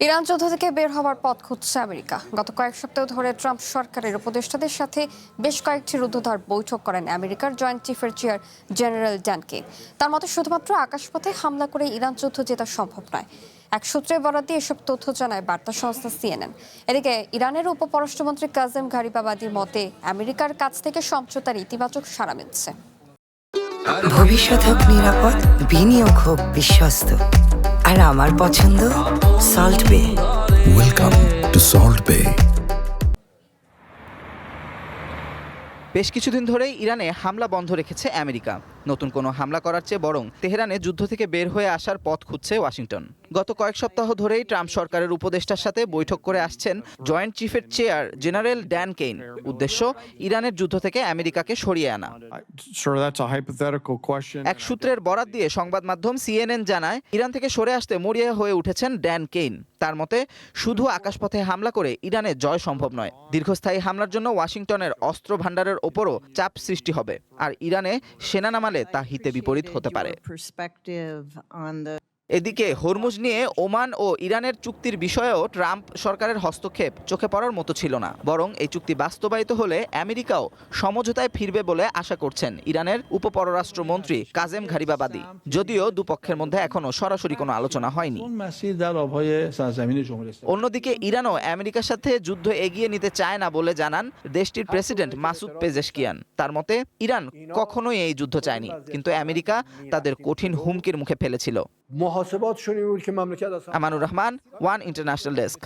Iran যুদ্ধ থেকে বের হওয়ার পথ খুঁজছে আমেরিকা। গত কয়েক সপ্তাহ ধরে ট্রাম্প সরকারের উপদেষ্টাদের সাথে বেশ কয়েকটি রুদ্ধদ্বার বৈঠক করেন আমেরিকার জয়েন্ট চিফের চেয়ার জেনারেল ড্যান কেন। তার মতে শুধুমাত্র আকাশপথে হামলা করে ইরান যুদ্ধ জেতা সম্ভব নয়। এক সূত্রের বরাত দিয়ে এসব তথ্য জানায় বার্তা সংস্থা CNN। এদিকে ইরানের উপপররাষ্ট্রমন্ত্রী কাজেম গারিবাবাদির মতে আমেরিকার কাছ থেকে সমঝোতার ইতিবাচক সাড়া মিলছে। ভবিষ্যৎ হোক নিরাপদ, বিনিয়োগ হোক বিশ্বস্ত, আর আমার পছন্দ সল্ট বে। ওয়েলকাম টু সল্ট বে। বেশ কিছুদিন ধরেই ইরানে হামলা বন্ধ রেখেছে আমেরিকা। নতুন কোনো হামলা করার চেয়ে বরং তেহরানে যুদ্ধ থেকে বের হয়ে আসার পথ খুঁজছে ওয়াশিংটন। গত কয়েক সপ্তাহ ধরেই ট্রাম্প সরকারের উপদেষ্টার সাথে বৈঠক করে আসছেন জয়েন্ট চিফের চেয়ার জেনারেল ড্যান কেন। উদ্দেশ্য ইরানের যুদ্ধ থেকে আমেরিকাকে সরিয়ে আনা। এক সূত্রের বরাত দিয়ে সংবাদ মাধ্যম CNN জানায়, ইরান থেকে সরে আসতে মরিয়া হয়ে উঠেছেন ড্যান কেন। তার মতে শুধু আকাশপথে হামলা করে ইরানের জয় সম্ভব নয়। দীর্ঘস্থায়ী হামলার জন্য ওয়াশিংটনের অস্ত্র ভাণ্ডারের ওপরও চাপ সৃষ্টি হবে, আর ইরানে সেনা নামালে তা হিতে বিপরীত হতে পারে। এদিকে হরমুজ নিয়ে ওমান ও ইরানের চুক্তির বিষয়েও ট্রাম্প সরকারের হস্তক্ষেপ চোখে পড়ার মতো ছিল না। বরং এই চুক্তি বাস্তবায়িত হলে আমেরিকাও সমঝোতায় ফিরবে বলে আশা করছেন ইরানের উপপররাষ্ট্রমন্ত্রী কাজেম গারিবাবাদি। যদিও দুপক্ষের মধ্যে এখনো সরাসরি কোনো আলোচনা হয়নি। অন্যদিকে ইরানও আমেরিকার সাথে যুদ্ধ এগিয়ে নিতে চায় না বলে জানান দেশটির প্রেসিডেন্ট মাসুদ পেজেশকিয়ান। তার মতে ইরান কখনোই এই যুদ্ধ চায়নি, কিন্তু আমেরিকা তাদের কঠিন হুমকির মুখে ফেলেছিল। Amanur Rahman, one international desk.